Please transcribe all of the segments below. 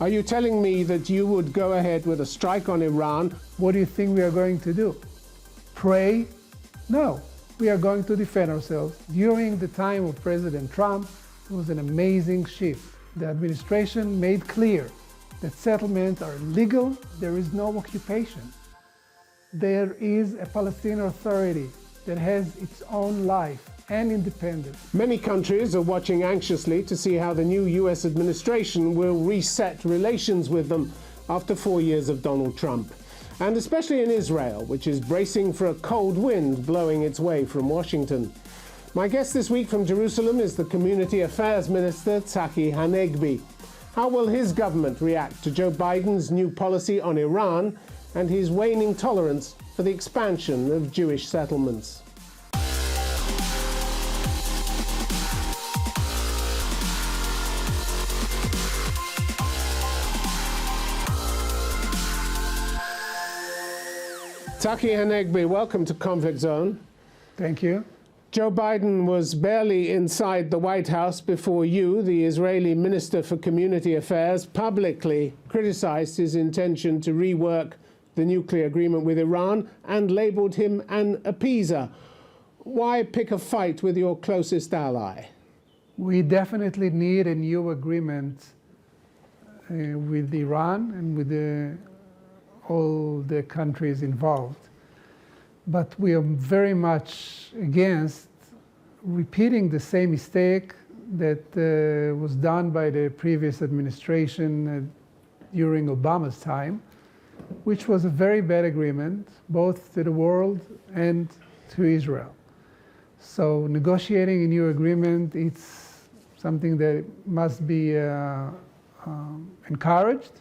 Are you telling me that you would go ahead with a strike on Iran? What do you think we are going to do? Pray? No. We are going to defend ourselves. During the time of President Trump, it was an amazing shift. The administration made clear that settlements are legal, there is no occupation. There is a Palestinian Authority that has its own life and independence. Many countries are watching anxiously to see how the new US administration will reset relations with them after 4 years of Donald Trump. And especially in Israel, which is bracing for a cold wind blowing its way from Washington. My guest this week from Jerusalem is the Community Affairs Minister, Tzachi Hanegbi. How will his government react to Joe Biden's new policy on Iran and his waning tolerance for the expansion of Jewish settlements? Tzachi Hanegbi, welcome to Conflict Zone. Thank you. Joe Biden was barely inside the White House before you, the Israeli Minister for Community Affairs, publicly criticized his intention to rework the nuclear agreement with Iran and labeled him an appeaser. Why pick a fight with your closest ally? We definitely need a new agreement with Iran and with all the countries involved. But we are very much against repeating the same mistake that was done by the previous administration during Obama's time, which was a very bad agreement, both to the world and to Israel. So negotiating a new agreement, it's something that must be encouraged.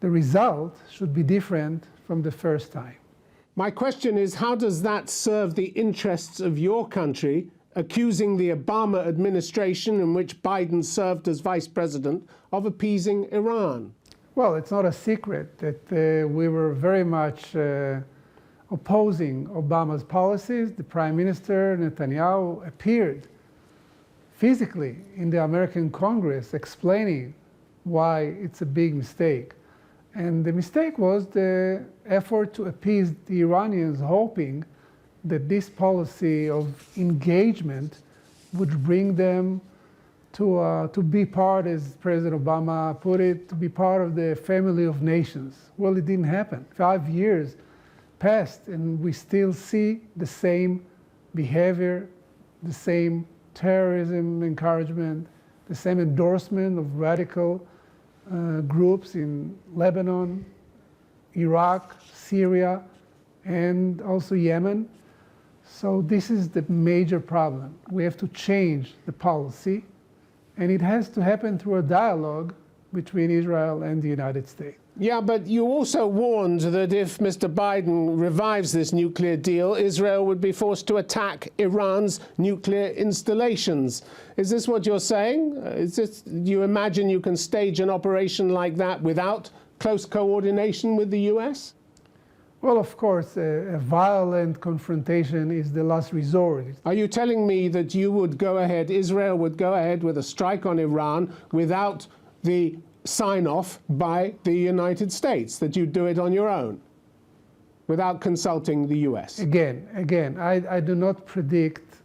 The result should be different from the first time. My question is, how does that serve the interests of your country, accusing the Obama administration, in which Biden served as vice president, of appeasing Iran? Well, it's not a secret that we were very much opposing Obama's policies. The Prime Minister Netanyahu appeared physically in the American Congress explaining why it's a big mistake. And the mistake was the effort to appease the Iranians, hoping that this policy of engagement would bring them to be part, as President Obama put it, to be part of the family of nations. Well, it didn't happen. 5 years passed, and we still see the same behavior, the same terrorism encouragement, the same endorsement of radical groups in Lebanon, Iraq, Syria, and also Yemen. So this is the major problem. We have to change the policy, and it has to happen through a dialogue between Israel and the United States. Yeah, but you also warned that if Mr. Biden revives this nuclear deal, Israel would be forced to attack Iran's nuclear installations. Is this what you're saying? Do you imagine you can stage an operation like that without close coordination with the U.S.? Well, of course, a violent confrontation is the last resort. Are you telling me that you would go ahead, Israel would go ahead with a strike on Iran without the sign-off by the United States, that you do it on your own, without consulting the U.S.? Again, I do not predict,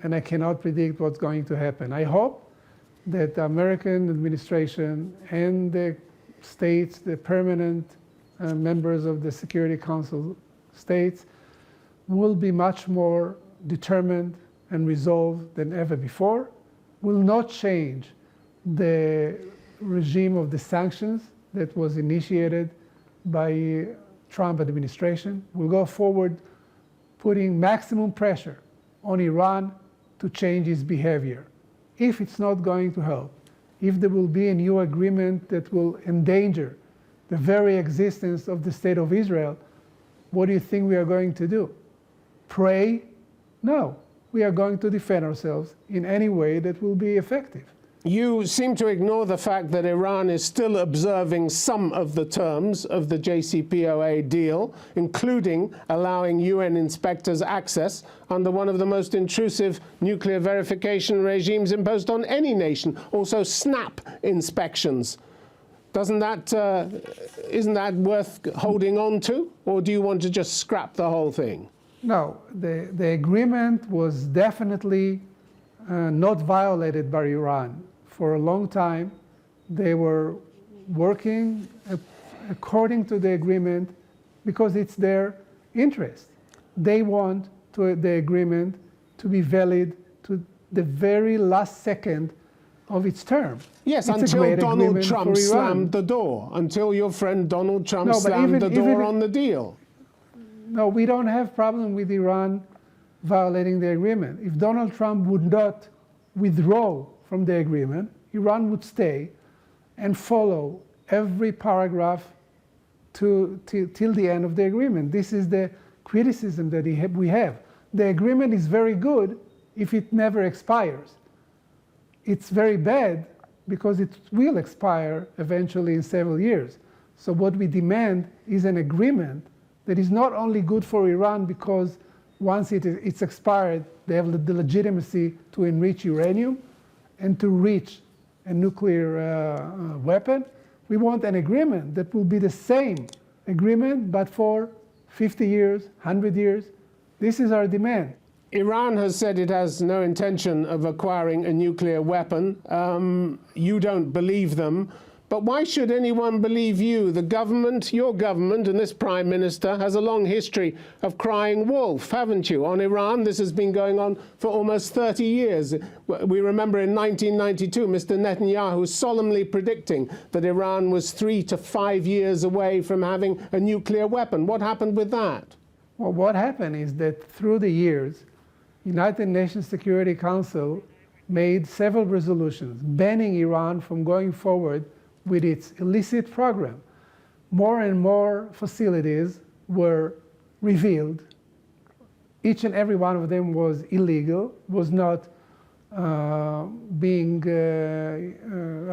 and I cannot predict what's going to happen. I hope that the American administration and the states, the permanent members of the Security Council states, will be much more determined and resolved than ever before, will not change the regime of the sanctions that was initiated by Trump administration, will go forward putting maximum pressure on Iran to change its behavior. If it's not going to help, if there will be a new agreement that will endanger the very existence of the State of Israel, what do you think we are going to do? Pray? No. We are going to defend ourselves in any way that will be effective. You seem to ignore the fact that Iran is still observing some of the terms of the JCPOA deal, including allowing UN inspectors access under one of the most intrusive nuclear verification regimes imposed on any nation, also snap inspections. Isn't that worth holding on to, or do you want to just scrap the whole thing? No, the agreement was definitely not violated by Iran. For a long time, they were working according to the agreement because it's their interest. They want the agreement to be valid to the very last second of its term. Yes, it's until Donald Trump slammed the door, until your friend Donald Trump slammed the door on the deal. No, we don't have problem with Iran violating the agreement. If Donald Trump would not withdraw from the agreement, Iran would stay and follow every paragraph till the end of the agreement. This is the criticism that we have. The agreement is very good if it never expires. It's very bad because it will expire eventually in several years. So what we demand is an agreement that is not only good for Iran because once it's expired, they have the legitimacy to enrich uranium and to reach a nuclear weapon. We want an agreement that will be the same agreement, but for 50 years, 100 years. This is our demand. Iran has said it has no intention of acquiring a nuclear weapon. You don't believe them. But why should anyone believe you? The government, your government, and this Prime Minister has a long history of crying wolf, haven't you? On Iran, this has been going on for almost 30 years. We remember in 1992, Mr. Netanyahu solemnly predicting that Iran was 3 to 5 years away from having a nuclear weapon. What happened with that? Well, what happened is that through the years, United Nations Security Council made several resolutions banning Iran from going forward with its illicit program. More and more facilities were revealed. Each and every one of them was illegal, was not being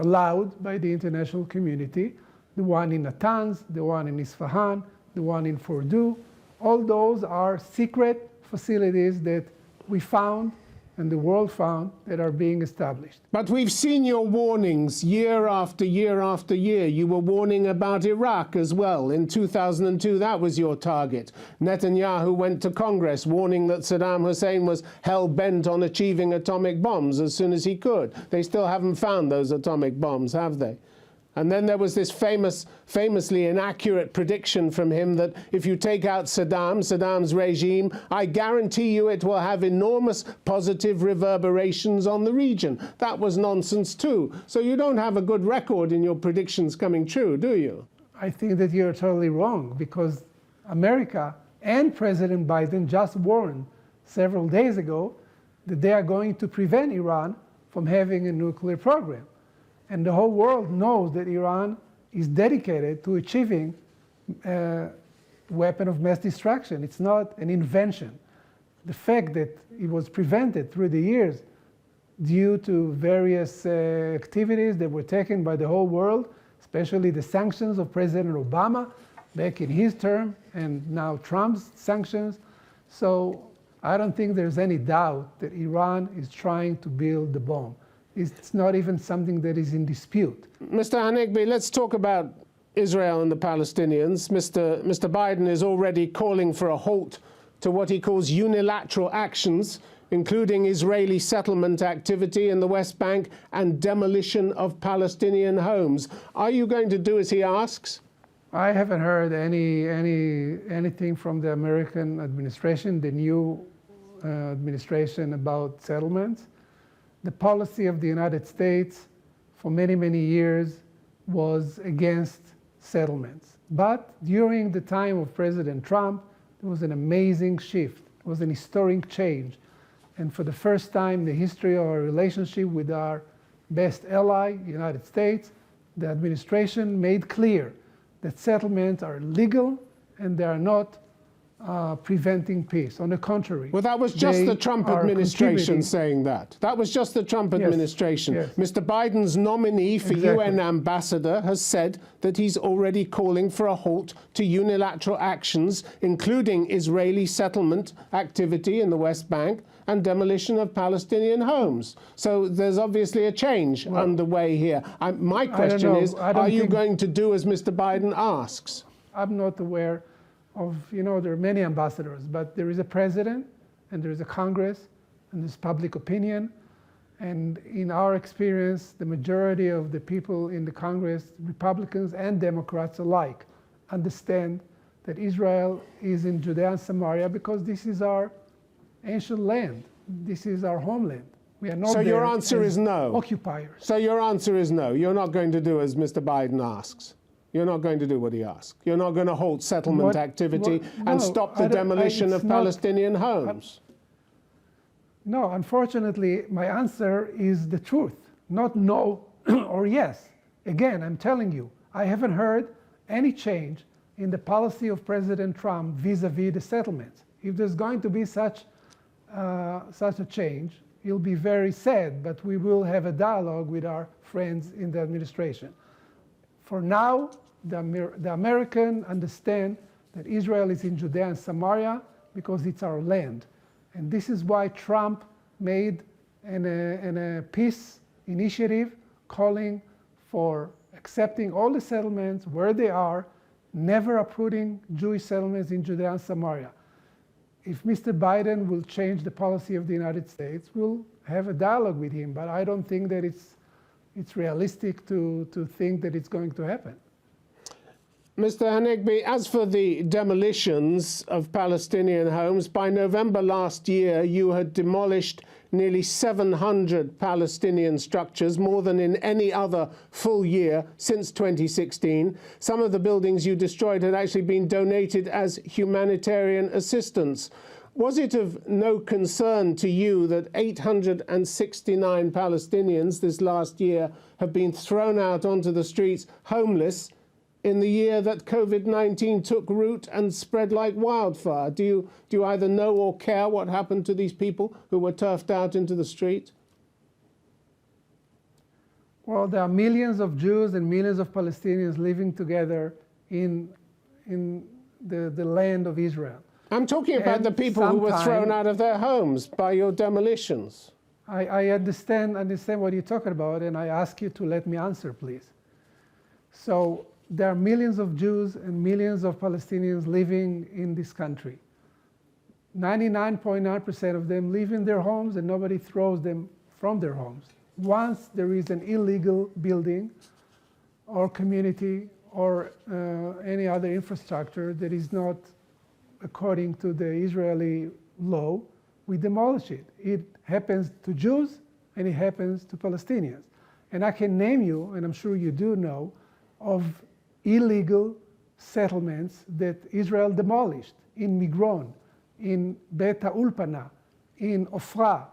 allowed by the international community. The one in Natanz, the one in Isfahan, the one in Fordow, all those are secret facilities that we found and the world found that are being established. But we've seen your warnings year after year after year. You were warning about Iraq as well. In 2002, that was your target. Netanyahu went to Congress warning that Saddam Hussein was hell-bent on achieving atomic bombs as soon as he could. They still haven't found those atomic bombs, have they? And then there was this famously inaccurate prediction from him that if you take out Saddam's regime, I guarantee you it will have enormous positive reverberations on the region. That was nonsense too. So you don't have a good record in your predictions coming true, do you? I think that you're totally wrong, because America and President Biden just warned several days ago that they are going to prevent Iran from having a nuclear program. And the whole world knows that Iran is dedicated to achieving a weapon of mass destruction. It's not an invention. The fact that it was prevented through the years due to various activities that were taken by the whole world, especially the sanctions of President Obama back in his term, and now Trump's sanctions. So I don't think there's any doubt that Iran is trying to build the bomb. It's not even something that is in dispute. Mr. Hanegbi, let's talk about Israel and the Palestinians. Mr. Biden is already calling for a halt to what he calls unilateral actions, including Israeli settlement activity in the West Bank and demolition of Palestinian homes. Are you going to do as he asks? I haven't heard anything from the American administration, the new administration, about settlements. The policy of the United States for many, many years was against settlements. But during the time of President Trump, there was an amazing shift. It was an historic change. And for the first time in the history of our relationship with our best ally, the United States, the administration made clear that settlements are legal and they are not preventing peace. On the contrary. Well, that was just the Trump administration saying that. That was just the Trump administration. Yes. Mr. Biden's nominee for UN ambassador has said that he's already calling for a halt to unilateral actions, including Israeli settlement activity in the West Bank and demolition of Palestinian homes. So there's obviously a change underway here. My question is, are you going to do as Mr. Biden asks? I'm not aware of, there are many ambassadors, but there is a president, and there is a Congress, and there's public opinion. And in our experience, the majority of the people in the Congress, Republicans and Democrats alike, understand that Israel is in Judea and Samaria because this is our ancient land. This is our homeland. We are not So your answer is no. Occupiers. So your answer is no. You're not going to do as Mr. Biden asks. You're not going to do what he asks. You're not going to halt settlement activity and stop the demolition of Palestinian homes. No, unfortunately, my answer is the truth, not no or yes. Again, I'm telling you, I haven't heard any change in the policy of President Trump vis-a-vis the settlements. If there's going to be such a change, it'll be very sad, but we will have a dialogue with our friends in the administration. For now, the Americans understand that Israel is in Judea and Samaria because it's our land. And this is why Trump made a peace initiative calling for accepting all the settlements where they are, never uprooting Jewish settlements in Judea and Samaria. If Mr. Biden will change the policy of the United States, we'll have a dialogue with him, but I don't think that it's realistic to think that it's going to happen. Mr. Hanegbi, as for the demolitions of Palestinian homes, by November last year, you had demolished nearly 700 Palestinian structures, more than in any other full year since 2016. Some of the buildings you destroyed had actually been donated as humanitarian assistance. Was it of no concern to you that 869 Palestinians this last year have been thrown out onto the streets homeless in the year that COVID-19 took root and spread like wildfire? Do you either know or care what happened to these people who were turfed out into the street? Well, there are millions of Jews and millions of Palestinians living together in the land of Israel. I'm talking about the people who were thrown out of their homes by your demolitions. I understand what you're talking about, and I ask you to let me answer, please. So there are millions of Jews and millions of Palestinians living in this country. 99.9% of them live in their homes, and nobody throws them from their homes. Once there is an illegal building or community or any other infrastructure that is not according to the Israeli law, we demolish it. It happens to Jews and it happens to Palestinians. And I can name you, and I'm sure you do know, of illegal settlements that Israel demolished in Migron, in Bet Ulpana, in Ofra,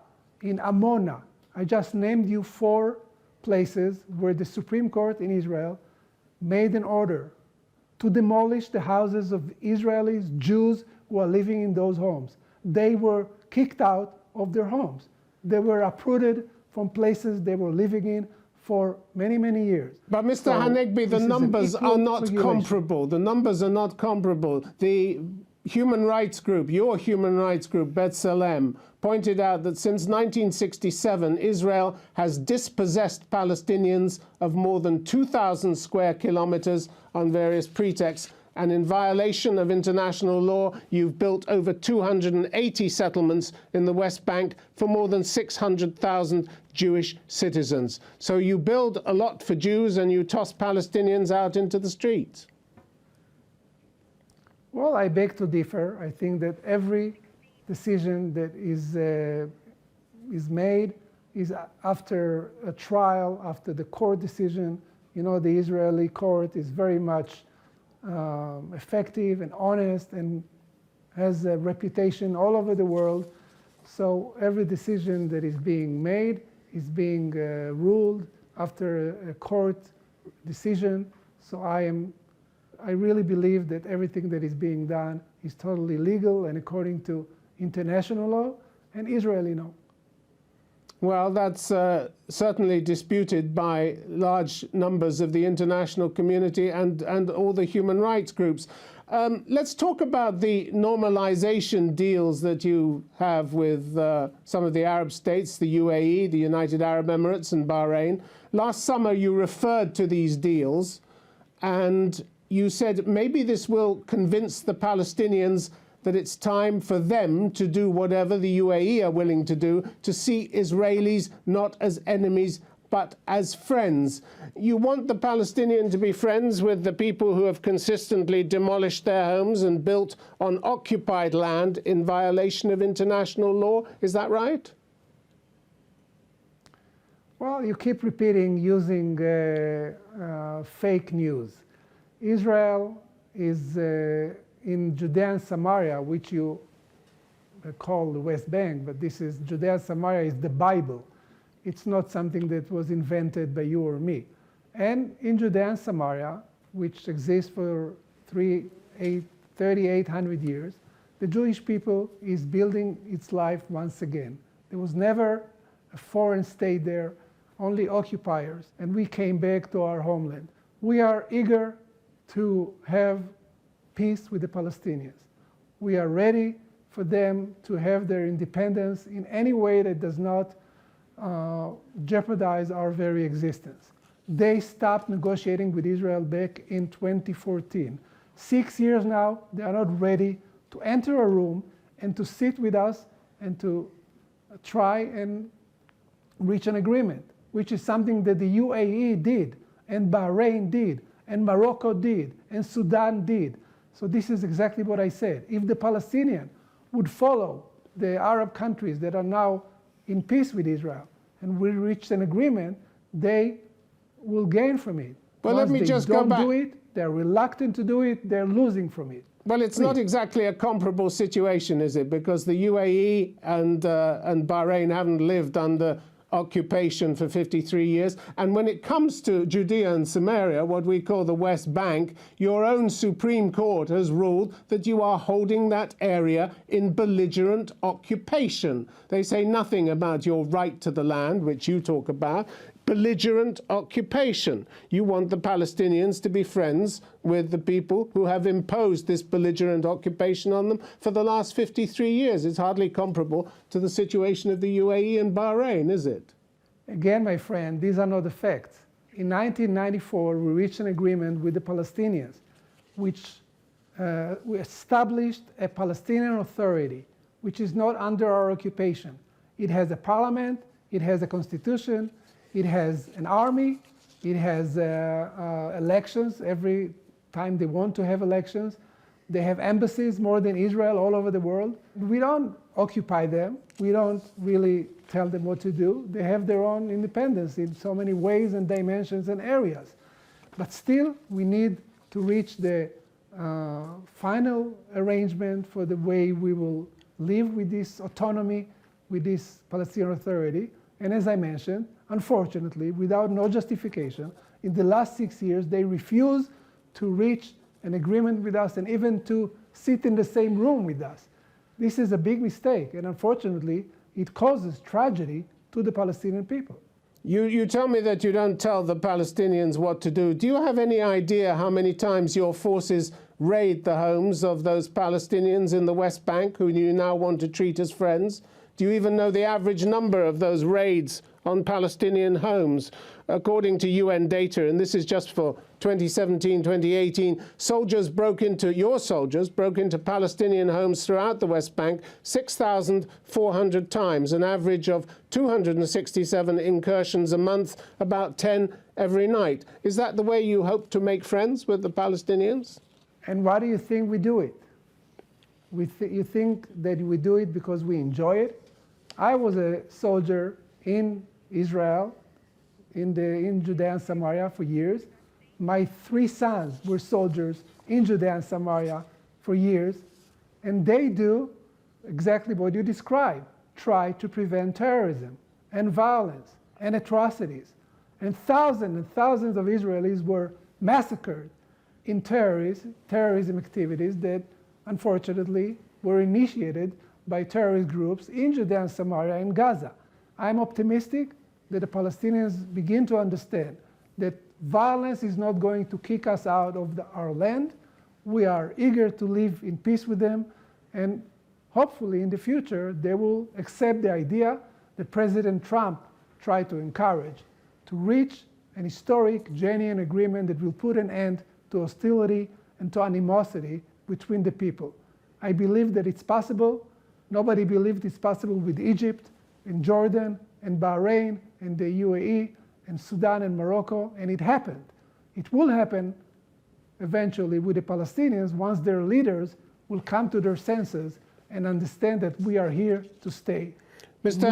in Amona. I just named you 4 places where the Supreme Court in Israel made an order to demolish the houses of Israelis, Jews who are living in those homes. They were kicked out of their homes. They were uprooted from places they were living in for many, many years. But Mr. Hanegbi, the numbers are not comparable. The numbers are not comparable. The human rights group, your human rights group, B'Tselem, pointed out that since 1967, Israel has dispossessed Palestinians of more than 2,000 square kilometers on various pretexts. And in violation of international law, you've built over 280 settlements in the West Bank for more than 600,000 Jewish citizens. So you build a lot for Jews and you toss Palestinians out into the streets. Well, I beg to differ. I think that every decision that is made is after a trial, after the court decision. You know, the Israeli court is very much effective and honest and has a reputation all over the world. So every decision that is being made is being ruled after a court decision. So I really believe that everything that is being done is totally legal and according to international law and Israeli law. Well, that's certainly disputed by large numbers of the international community and all the human rights groups. Let's talk about the normalization deals that you have with some of the Arab states, the UAE, the United Arab Emirates and Bahrain. Last summer you referred to these deals and you said maybe this will convince the Palestinians that it's time for them to do whatever the UAE are willing to do, to see Israelis not as enemies but as friends. You want the Palestinians to be friends with the people who have consistently demolished their homes and built on occupied land in violation of international law. Is that right? Well, you keep repeating using fake news. Israel is in Judea and Samaria, which you call the West Bank, but this is Judea and Samaria is the Bible. It's not something that was invented by you or me. And in Judea and Samaria, which exists for 3,800 years, the Jewish people is building its life once again. There was never a foreign state there, only occupiers, and we came back to our homeland. We are eager to have peace with the Palestinians. We are ready for them to have their independence in any way that does not jeopardize our very existence. They stopped negotiating with Israel back in 2014. 6 years now, they are not ready to enter a room and to sit with us and to try and reach an agreement, which is something that the UAE did, and Bahrain did, and Morocco did, and Sudan did. So this is exactly what I said. If the Palestinians would follow the Arab countries that are now in peace with Israel and will reach an agreement, they will gain from it. Well, Once let me just don't go back. do it, they're reluctant to do it, they're losing from it. Well, it's not exactly a comparable situation, is it? Because the UAE and Bahrain haven't lived under occupation for 53 years. And when it comes to Judea and Samaria, what we call the West Bank, your own Supreme Court has ruled that you are holding that area in belligerent occupation. They say nothing about your right to the land, which you talk about. Belligerent occupation. You want the Palestinians to be friends with the people who have imposed this belligerent occupation on them for the last 53 years. It's hardly comparable to the situation of the UAE and Bahrain, is it? Again, my friend, these are not the facts. In 1994, we reached an agreement with the Palestinians, which we established a Palestinian Authority, which is not under our occupation. It has a parliament, it has a constitution, it has an army, it has elections every time they want to have elections. They have embassies more than Israel all over the world. We don't occupy them. We don't really tell them what to do. They have their own independence in so many ways and dimensions and areas. But still, we need to reach the final arrangement for the way we will live with this autonomy, with this Palestinian Authority. And as I mentioned, unfortunately, without no justification, in the last 6 years, they refused to reach an agreement with us and even to sit in the same room with us. This is a big mistake, and unfortunately, it causes tragedy to the Palestinian people. You tell me that you don't tell the Palestinians what to do. Do you have any idea how many times your forces raid the homes of those Palestinians in the West Bank who you now want to treat as friends? Do you even know the average number of those raids on Palestinian homes? According to UN data, and this is just for 2017, 2018, your soldiers broke into Palestinian homes throughout the West Bank 6,400 times, an average of 267 incursions a month, about 10 every night. Is that the way you hope to make friends with the Palestinians? And why do you think we do it? You think that we do it because we enjoy it? I was a soldier in Israel, in Judea and Samaria for years. My 3 sons were soldiers in Judea and Samaria for years, and they do exactly what you described, try to prevent terrorism and violence and atrocities. And thousands of Israelis were massacred in terrorism activities that unfortunately, were initiated by terrorist groups in Judea and Samaria and Gaza. I'm optimistic that the Palestinians begin to understand that violence is not going to kick us out of our land. We are eager to live in peace with them, and hopefully in the future they will accept the idea that President Trump tried to encourage, to reach an historic, genuine agreement that will put an end to hostility and to animosity between the people. I believe that it's possible. Nobody believed it's possible with Egypt and Jordan and Bahrain and the UAE and Sudan and Morocco, and it happened. It will happen eventually with the Palestinians once their leaders will come to their senses and understand that we are here to stay. Mr.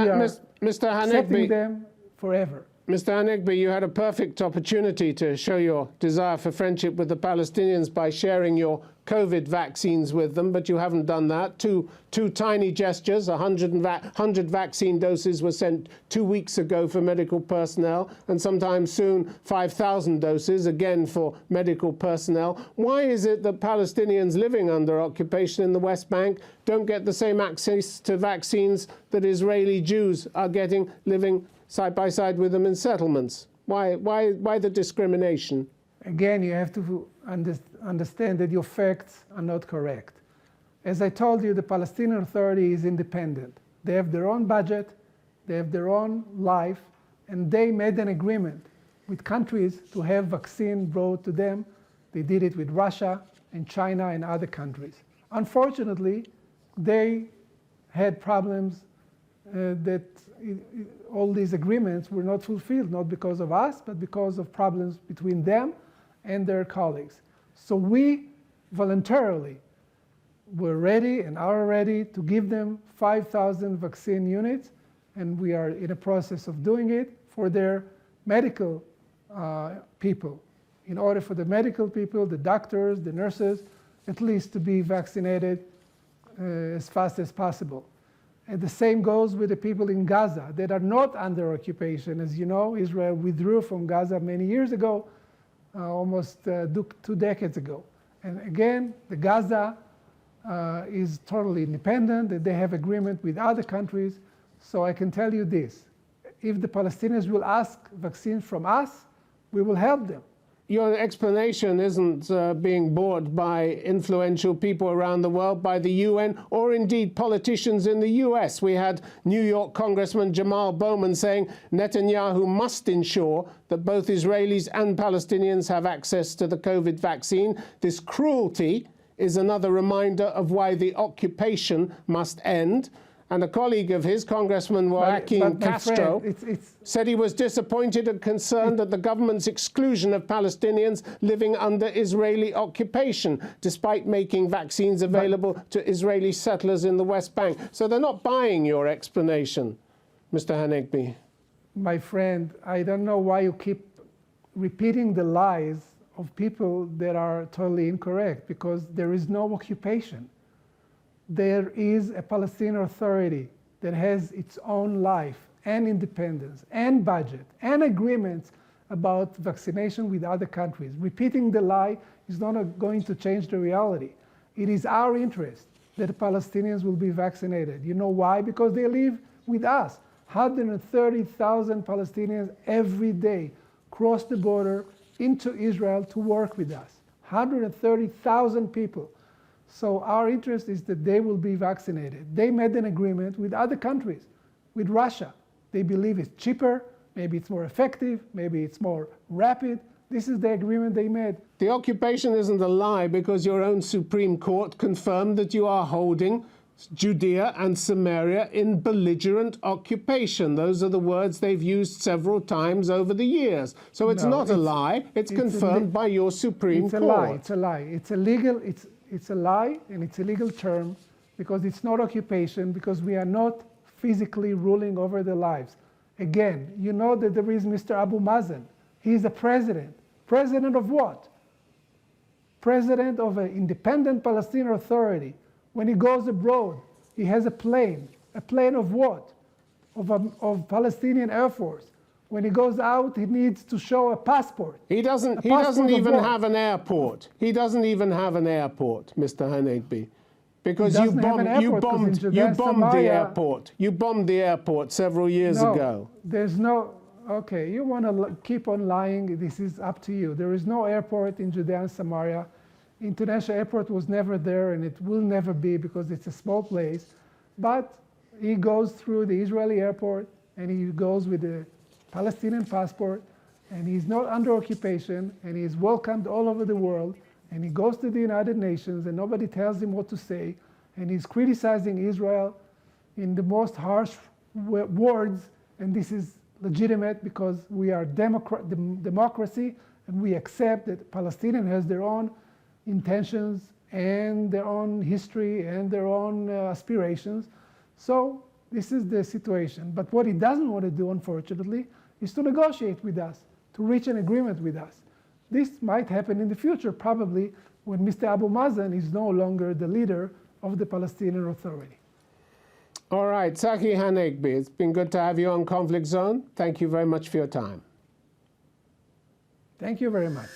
Hanegbi, accepting them forever. Mr. Hanegbi, you had a perfect opportunity to show your desire for friendship with the Palestinians by sharing your COVID vaccines with them, but you haven't done that. Two tiny gestures. 100 vaccine doses were sent 2 weeks ago for medical personnel, and sometime soon 5,000 doses, again for medical personnel. Why is it that Palestinians living under occupation in the West Bank don't get the same access to vaccines that Israeli Jews are getting, living side by side with them in settlements? Why the discrimination? Again, you have to understand that your facts are not correct. As I told you, the Palestinian Authority is independent. They have their own budget, they have their own life, and they made an agreement with countries to have vaccine brought to them. They did it with Russia and China and other countries. Unfortunately, they had problems that all these agreements were not fulfilled, not because of us, but because of problems between them and their colleagues. So we voluntarily were ready and are ready to give them 5,000 vaccine units, and we are in a process of doing it for their medical people, in order for the medical people, the doctors, the nurses, at least to be vaccinated as fast as possible. And the same goes with the people in Gaza that are not under occupation. As you know, Israel withdrew from Gaza many years ago, almost 2 decades ago. And again, the Gaza is totally independent, that they have agreement with other countries. So I can tell you this, if the Palestinians will ask vaccines from us, we will help them. Your explanation isn't being bought by influential people around the world, by the UN, or indeed politicians in the US. We had New York Congressman Jamal Bowman saying Netanyahu must ensure that both Israelis and Palestinians have access to the COVID vaccine. This cruelty is another reminder of why the occupation must end. And a colleague of his, Congressman Joaquin Castro, said he was disappointed and concerned at the government's exclusion of Palestinians living under Israeli occupation, despite making vaccines available to Israeli settlers in the West Bank. So they're not buying your explanation, Mr. Hanegbi. My friend, I don't know why you keep repeating the lies of people that are totally incorrect, because there is no occupation. There is a Palestinian Authority that has its own life and independence and budget and agreements about vaccination with other countries. Repeating the lie is not going to change the reality. It is our interest that the Palestinians will be vaccinated. You know why? Because they live with us. 130,000 Palestinians every day cross the border into Israel to work with us. 130,000 people. So our interest is that they will be vaccinated. They made an agreement with other countries, with Russia. They believe it's cheaper, maybe it's more effective, maybe it's more rapid. This is the agreement they made. The occupation isn't a lie because your own Supreme Court confirmed that you are holding Judea and Samaria in belligerent occupation. Those are the words they've used several times over the years. So it's not a lie. It's confirmed by your Supreme Court. It's a lie. It's a lie. It's a lie, and it's a legal term because it's not occupation, because we are not physically ruling over their lives. Again, you know that there is Mr. Abu Mazen. He's a president. President of what? President of an independent Palestinian Authority. When he goes abroad, he has a plane. A plane of what? Of Palestinian Air Force. When he goes out, he needs to show a passport. He doesn't even have an airport. He doesn't even have an airport, Mr. Hanegbi. Because you bombed the airport. You bombed the airport several years ago. There's no, okay, you want to keep on lying, this is up to you. There is no airport in Judea and Samaria. International airport was never there, and it will never be because it's a small place. But he goes through the Israeli airport, and he goes with a Palestinian passport, and he's not under occupation, and he's welcomed all over the world, and he goes to the United Nations, and nobody tells him what to say, and he's criticizing Israel in the most harsh words, and this is legitimate because we are democracy, and we accept that Palestinian has their own intentions and their own history and their own aspirations. So this is the situation. But what he doesn't want to do, unfortunately, is to negotiate with us, to reach an agreement with us. This might happen in the future, probably when Mr. Abu Mazen is no longer the leader of the Palestinian Authority. All right, Tzachi Hanegbi, it's been good to have you on Conflict Zone. Thank you very much for your time. Thank you very much.